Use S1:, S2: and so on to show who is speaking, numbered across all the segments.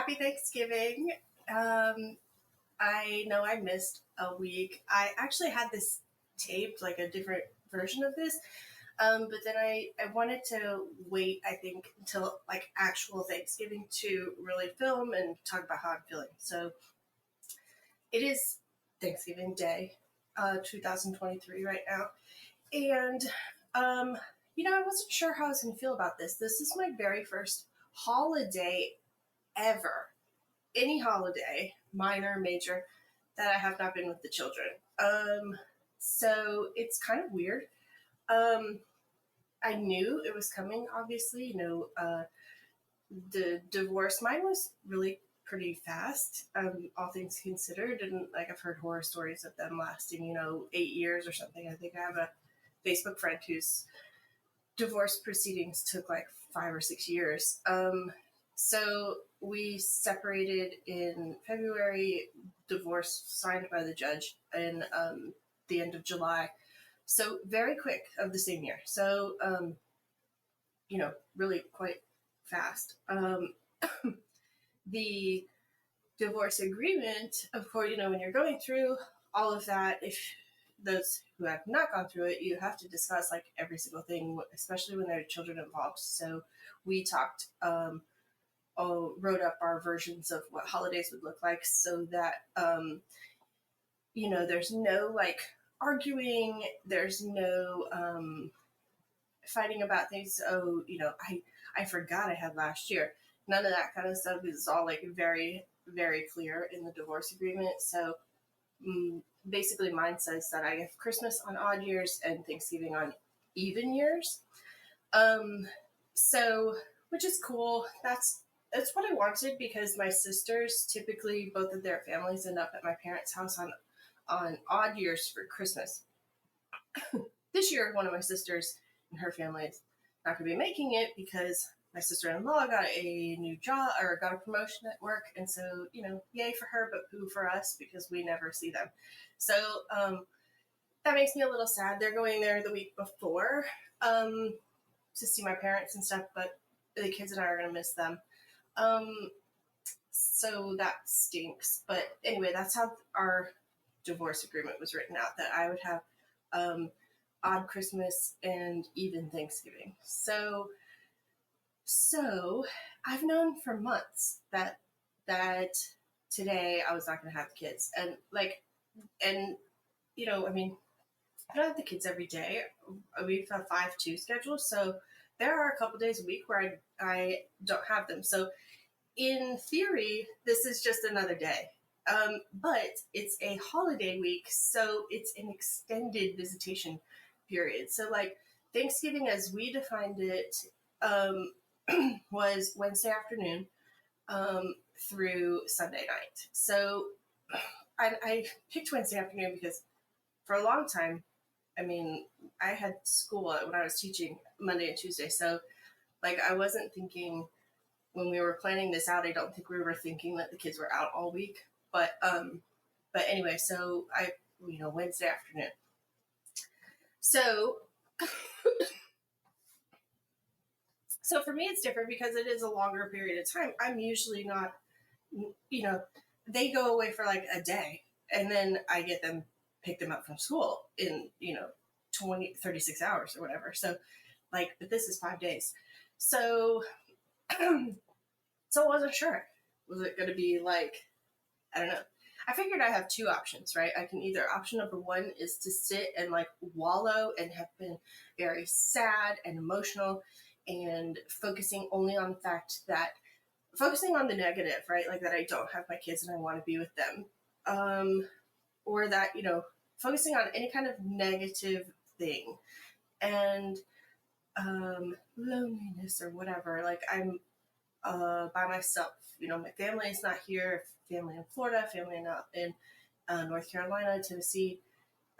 S1: Happy Thanksgiving. I know I missed a week. I actually had this taped, like a different version of this, but then I wanted to wait, I think, until like actual Thanksgiving to really film and talk about how I'm feeling. So it is Thanksgiving Day, 2023 right now. And, um, I wasn't sure how I was going to feel about this. This is my very first holiday ever, any holiday, minor, major, that I have not been with the children. So it's kind of weird. Um, I knew it was coming, obviously. The divorce, mine was really pretty fast, all things considered. And like I've heard horror stories of them lasting, 8 years or something. I think I have a Facebook friend whose divorce proceedings took like 5 or 6 years. So we separated in February, divorce signed by the judge in the end of July. So very quick of the same year. So, really quite fast. The divorce agreement, of course, when you're going through all of that, if those who have not gone through it, you have to discuss like every single thing, especially when there are children involved. So we talked, wrote up our versions of what holidays would look like so that, there's no like arguing, there's no fighting about things. Oh, I forgot I had last year. None of that kind of stuff is all like very, very clear in the divorce agreement. So basically mine says that I have Christmas on odd years and Thanksgiving on even years. So, which is cool. That's what I wanted because my sisters, typically both of their families end up at my parents' house on odd years for Christmas. This year, one of my sisters and her family is not going to be making it because my sister-in-law got a new job or got a promotion at work. And so, yay for her, but boo for us because we never see them. So that makes me a little sad. They're going there the week before to see my parents and stuff, but the kids and I are going to miss them. So that stinks. But anyway, that's how our divorce agreement was written out, that I would have odd Christmas and even Thanksgiving. So I've known for months that today I was not going to have the kids, and I mean, I don't have the kids every day. We've a 5-2 schedule, so there are a couple days a week where I don't have them. So in theory, this is just another day. But it's a holiday week, so it's an extended visitation period. So like Thanksgiving as we defined it, was Wednesday afternoon through Sunday night. So I picked Wednesday afternoon because for a long time, I mean, I had school when I was teaching Monday and Tuesday. So like I wasn't thinking when we were planning this out, I don't think we were thinking that the kids were out all week. But anyway, so Wednesday afternoon. So So for me, it's different because it is a longer period of time. I'm usually not, they go away for like a day and then I get them, pick them up from school in, 36 hours or whatever. So but this is 5 days. So, so I wasn't sure. Was it going to be like, I don't know. I figured I have two options, right? I can either, option number one is to sit and like wallow and have been very sad and emotional and focusing only on the fact that, focusing on the negative, right? Like that I don't have my kids and I want to be with them. Or that, focusing on any kind of negative thing and loneliness or whatever. Like I'm by myself. My family is not here. Family in Florida, family in North Carolina, Tennessee,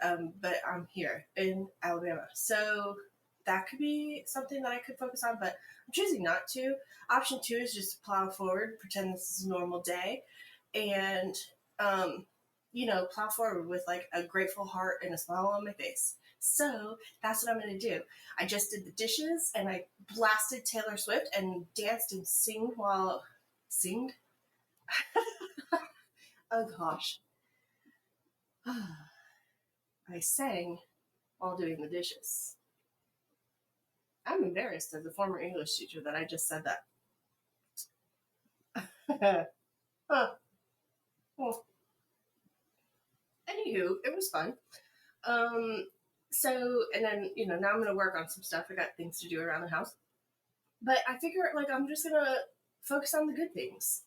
S1: but I'm here in Alabama. So that could be something that I could focus on, but I'm choosing not to. Option two is just to plow forward, pretend this is a normal day, and plow forward with like a grateful heart and a smile on my face. So that's what I'm going to do. I just did the dishes and I blasted Taylor Swift and danced and singed. Oh gosh. I sang while doing the dishes. I'm embarrassed as a former English teacher that I just said that. Huh. Well, anywho, it was fun. Um, so, and then, now I'm going to work on some stuff. I got things to do around the house. But I figure, like, I'm just going to focus on the good things.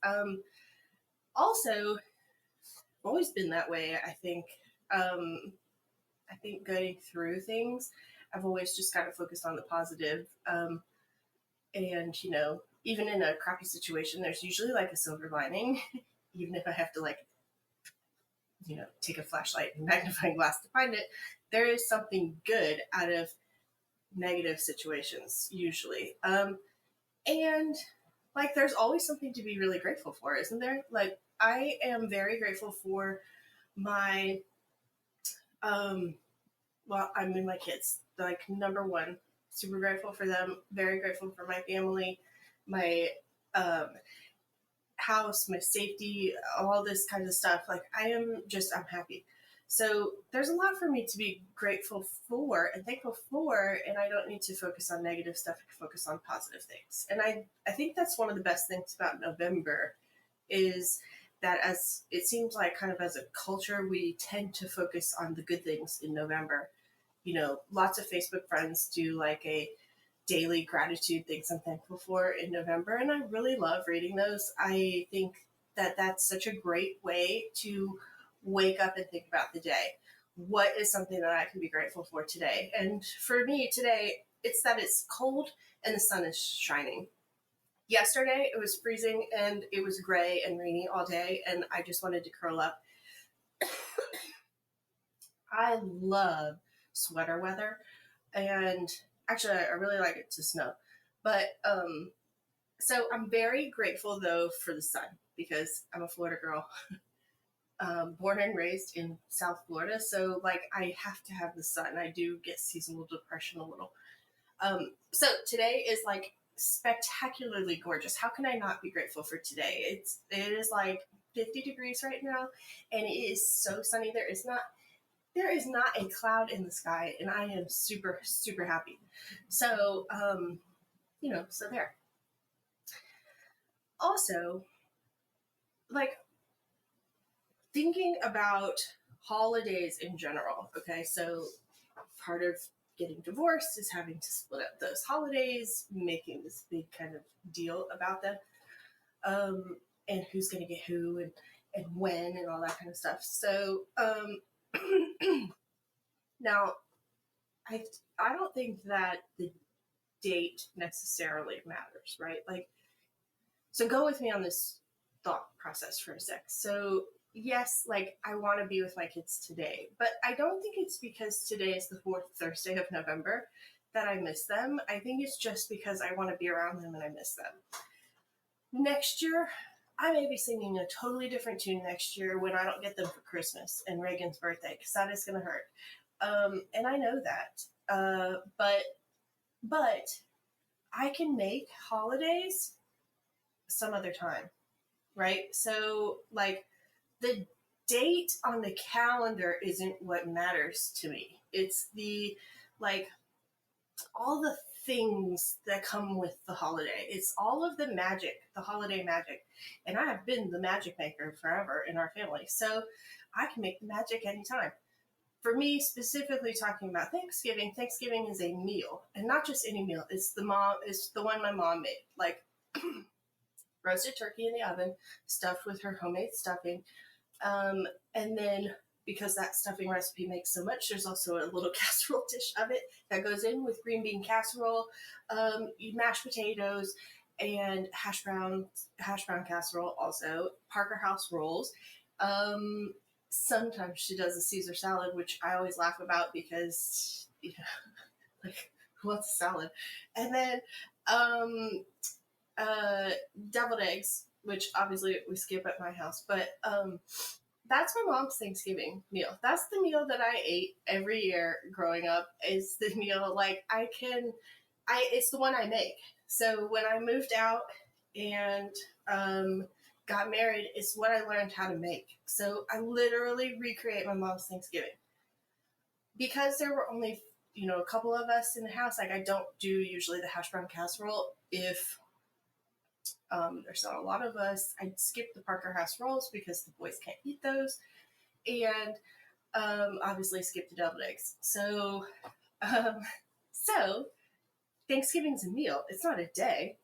S1: Also, I've always been that way, I think. I think going through things, I've always just kind of focused on the positive. And, even in a crappy situation, there's usually like a silver lining, even if I have to, like, take a flashlight and magnifying glass to find it. There is something good out of negative situations, usually. And, like, there's always something to be really grateful for, isn't there? Like, I am very grateful for my, I mean, my kids, like, number one, super grateful for them, very grateful for my family, my um, house, my safety, all this kind of stuff. Like, I'm happy. So there's a lot for me to be grateful for and thankful for, and I don't need to focus on negative stuff. I can focus on positive things. And I think that's one of the best things about November is that, as it seems like kind of as a culture, we tend to focus on the good things in November. Lots of Facebook friends do like a daily gratitude things I'm thankful for in November, and I really love reading those. I think that that's such a great way to wake up and think about the day. What is something that I can be grateful for today? And for me today, it's that it's cold and the sun is shining. Yesterday, it was freezing and it was gray and rainy all day, and I just wanted to curl up. I love sweater weather, and actually, I really like it to snow. But so I'm very grateful though for the sun because I'm a Florida girl, born and raised in South Florida. So, like, I have to have the sun. I do get seasonal depression a little. So today is like spectacularly gorgeous. How can I not be grateful for today? It is like 50 degrees right now, and it is so sunny. There is not a cloud in the sky, and I am super super happy. So so there. Also, like, thinking about holidays in general. Okay, so part of getting divorced is having to split up those holidays, making this big kind of deal about them, and who's going to get who and when and all that kind of stuff. So now, I don't think that the date necessarily matters, right? Like, so go with me on this thought process for a sec. So yes, like, I want to be with my kids today, but I don't think it's because today is the fourth Thursday of November that I miss them. I think it's just because I want to be around them and I miss them. Next year, I may be singing a totally different tune next year when I don't get them for Christmas and Reagan's birthday, because that is going to hurt. And I know that. But I can make holidays some other time, right? So, like, the date on the calendar isn't what matters to me. It's the, like, all the things that come with the holiday. It's all of the magic, the holiday magic. And I have been the magic maker forever in our family. So I can make the magic anytime. For me, specifically talking about Thanksgiving is a meal, and not just any meal. It's the one my mom made, like roasted turkey in the oven, stuffed with her homemade stuffing, and then, because that stuffing recipe makes so much, there's also a little casserole dish of it that goes in with green bean casserole, mashed potatoes, and hash brown casserole. Also, Parker House rolls. Sometimes she does a Caesar salad, which I always laugh about because, like, who wants a salad? And then deviled eggs, which obviously we skip at my house, but that's my mom's Thanksgiving meal. That's the meal that I ate every year growing up. Is the meal, like, it's the one I make. So when I moved out and got married is what I learned how to make. So I literally recreate my mom's Thanksgiving. Because there were only, a couple of us in the house, like I don't do usually the hash brown casserole. If there's not a lot of us, I skip the Parker House rolls because the boys can't eat those. And obviously skip the deviled eggs. Um, so Thanksgiving's a meal. It's not a day.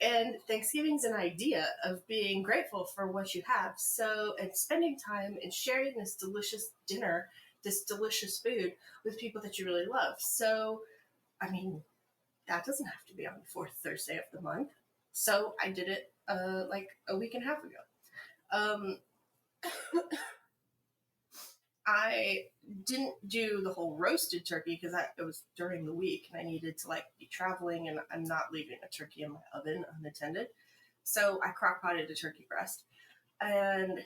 S1: And Thanksgiving's an idea of being grateful for what you have. So, and spending time and sharing this delicious dinner, this delicious food with people that you really love. So, I mean, that doesn't have to be on the fourth Thursday of the month. So I did it like a week and a half ago. Um, I didn't do the whole roasted turkey because it was during the week and I needed to like be traveling and I'm not leaving a turkey in my oven unattended. So I crock potted a turkey breast and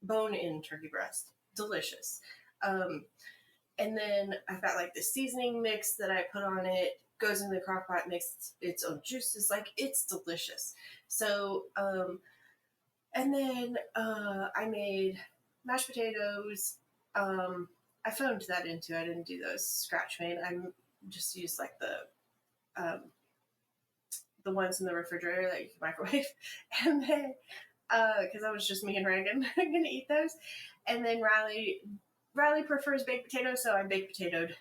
S1: bone in turkey breast. Delicious. And then I've got like the seasoning mix that I put on it, goes in the crock pot, makes its own juices. Like it's delicious. So, and then I made mashed potatoes. I phoned that into. I didn't do those scratch made. I just used like the ones in the refrigerator that you can microwave, and then because I was just me and Reagan gonna eat those, and then Riley prefers baked potatoes, so I baked potatoed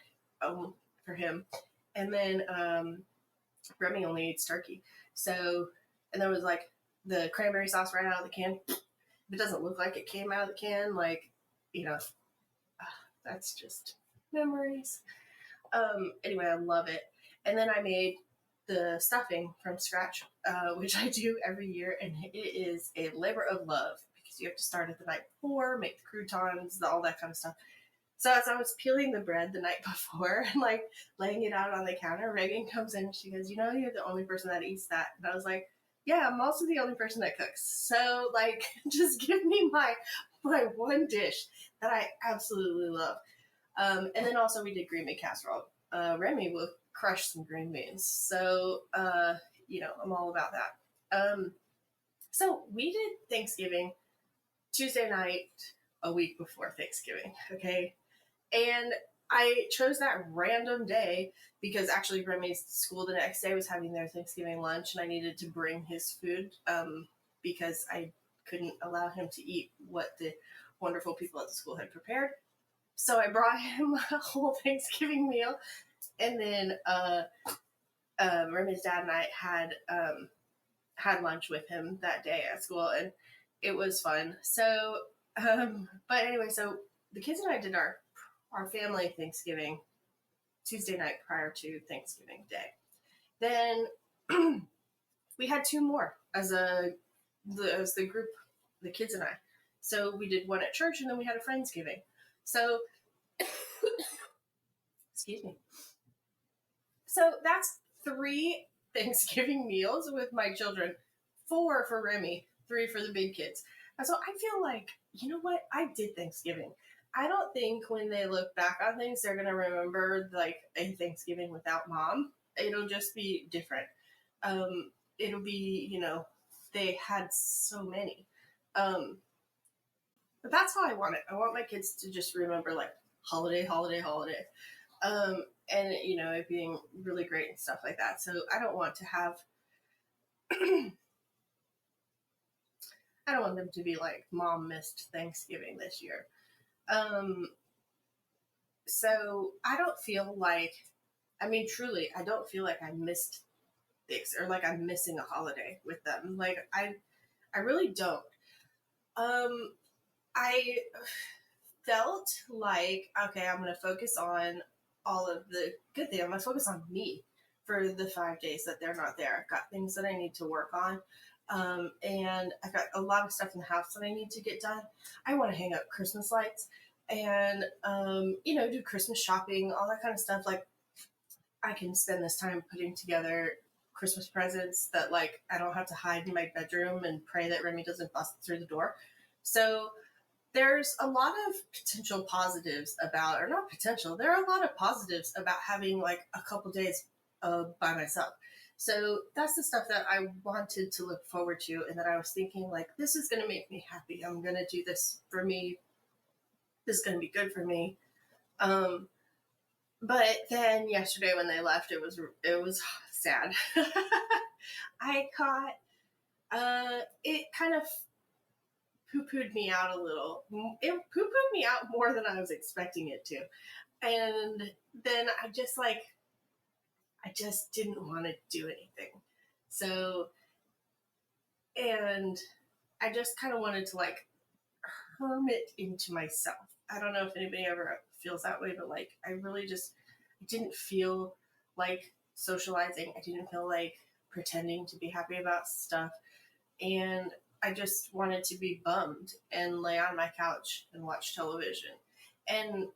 S1: for him, and then Remy only eats turkey, so and there was like the cranberry sauce right out of the can. It doesn't look like it came out of the can, like, that's just memories. Anyway, I love it. And then I made the stuffing from scratch, which I do every year, and it is a labor of love because you have to start it the night before, make the croutons, all that kind of stuff. So as I was peeling the bread the night before and like laying it out on the counter, Reagan comes in and she goes, you're the only person that eats that. And I was like, yeah, I'm also the only person that cooks. So like, just give me my one dish that I absolutely love. And then also we did green bean casserole. Remy will crush some green beans. So, I'm all about that. So we did Thanksgiving Tuesday night, a week before Thanksgiving. Okay. And I chose that random day because actually Remy's school the next day was having their Thanksgiving lunch and I needed to bring his food because I couldn't allow him to eat what the wonderful people at the school had prepared. So I brought him a whole Thanksgiving meal. And then Remy's dad and I had lunch with him that day at school and it was fun. So, but anyway, so the kids and I did our family Thanksgiving Tuesday night prior to Thanksgiving Day. Then we had two more as the group, the kids and I. So we did one at church and then we had a Friendsgiving. So, excuse me. So that's 3 Thanksgiving meals with my children, 4 for Remy, 3 for the big kids. And so I feel like, you know what? I did Thanksgiving. I don't think when they look back on things, they're going to remember like a Thanksgiving without mom. It'll just be different. It'll be, they had so many. But that's how I want it. I want my kids to just remember like holiday, holiday, holiday. And, it being really great and stuff like that. So I don't want to have, I don't want them to be like, mom missed Thanksgiving this year. So I don't feel like, truly, I don't feel like I missed things or like I'm missing a holiday with them. Like I really don't. I felt like, okay, I'm going to focus on all of the good things. I'm going to focus on me for the 5 days that they're not there. I've got things that I need to work on. And I've got a lot of stuff in the house that I need to get done. I want to hang up Christmas lights and, do Christmas shopping, all that kind of stuff. Like I can spend this time putting together Christmas presents that like I don't have to hide in my bedroom and pray that Remy doesn't bust through the door. So there's a lot of potential positives about, or not potential, there are a lot of positives about having like a couple days by myself. So that's the stuff that I wanted to look forward to, and that I was thinking, like, this is going to make me happy. I'm going to do this for me. This is going to be good for me. Um, but then yesterday when they left, it was sad. I caught it kind of poo pooed me out a little. It poo pooed me out more than I was expecting it to, and then I just didn't want to do anything. So, and I just kind of wanted to like hermit into myself. I don't know if anybody ever feels that way, but like I really just I didn't feel like socializing. I didn't feel like pretending to be happy about stuff. And I just wanted to be bummed and lay on my couch and watch television. And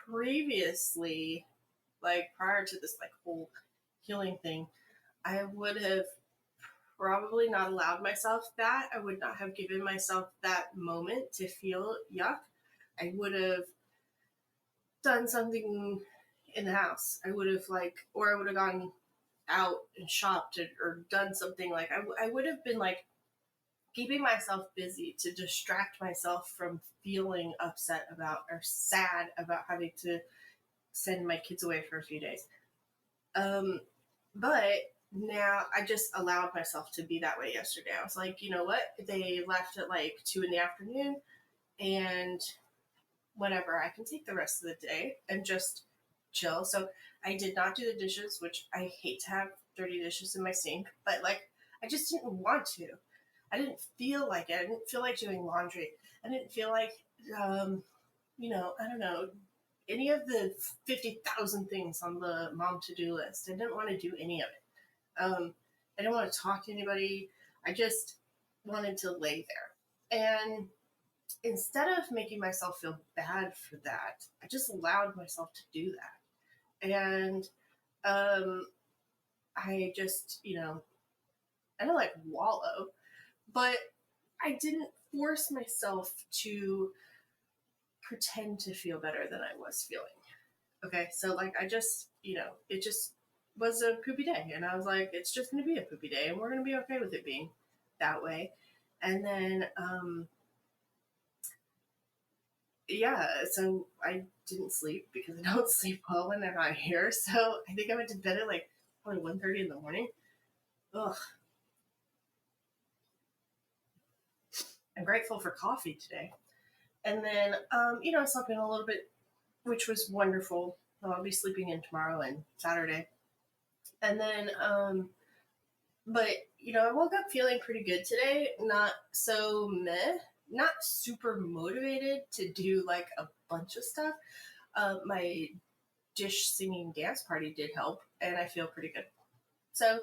S1: previously, like prior to this like whole healing thing, I would have probably not allowed myself that. I would not have given myself that moment to feel yuck. I would have done something in the house. I would have or I would have gone out and shopped or done something like I would have been like keeping myself busy to distract myself from feeling upset about or sad about having to send my kids away for a few days. But now I just allowed myself to be that way yesterday. I was like, you know what? They left at like 2 in the afternoon, and whatever, I can take the rest of the day and just chill. So I did not do the dishes, which I hate to have dirty dishes in my sink, but like I just didn't want to. I didn't feel like it. I didn't feel like doing laundry. I didn't feel like, I don't know, any of the 50,000 things on the mom to do list. I didn't want to do any of it. I didn't want to talk to anybody. I just wanted to lay there. And instead of making myself feel bad for that, I just allowed myself to do that. And I just, I don't like wallow, but I didn't force myself to pretend to feel better than I was feeling. Okay, so like I just, it just was a poopy day, and I was like, it's just going to be a poopy day, and we're going to be okay with it being that way. And then, yeah, so I didn't sleep because I don't sleep well when they're not here. So I think I went to bed at like probably 1:30 in the morning. Ugh. I'm grateful for coffee today. And then, I slept in a little bit, which was wonderful. I'll be sleeping in tomorrow and Saturday. And then, but, I woke up feeling pretty good today. Not so meh, not super motivated to do like a bunch of stuff. My dish singing dance party did help, and I feel pretty good. So,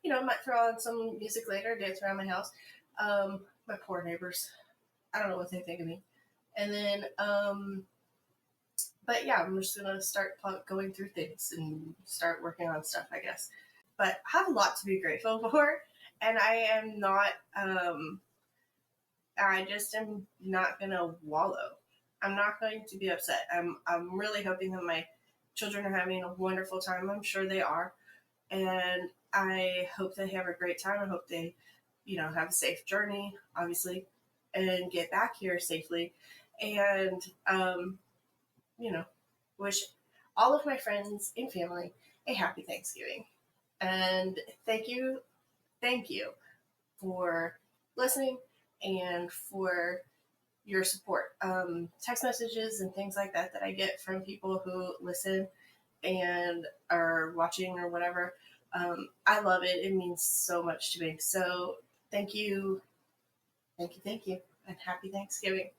S1: I might throw on some music later, dance around my house. My poor neighbors. I don't know what they think of me. And then, but yeah, I'm just gonna start going through things and start working on stuff, I guess. But I have a lot to be grateful for, and I just am not gonna wallow. I'm not going to be upset. I'm really hoping that my children are having a wonderful time. I'm sure they are, and I hope they have a great time. I hope they, have a safe journey, obviously, and get back here safely. And wish all of my friends and family a happy Thanksgiving. And thank you for listening and for your support. Text messages and things like that I get from people who listen and are watching or whatever. I love it. It means so much to me. So thank you, thank you, thank you, and happy Thanksgiving.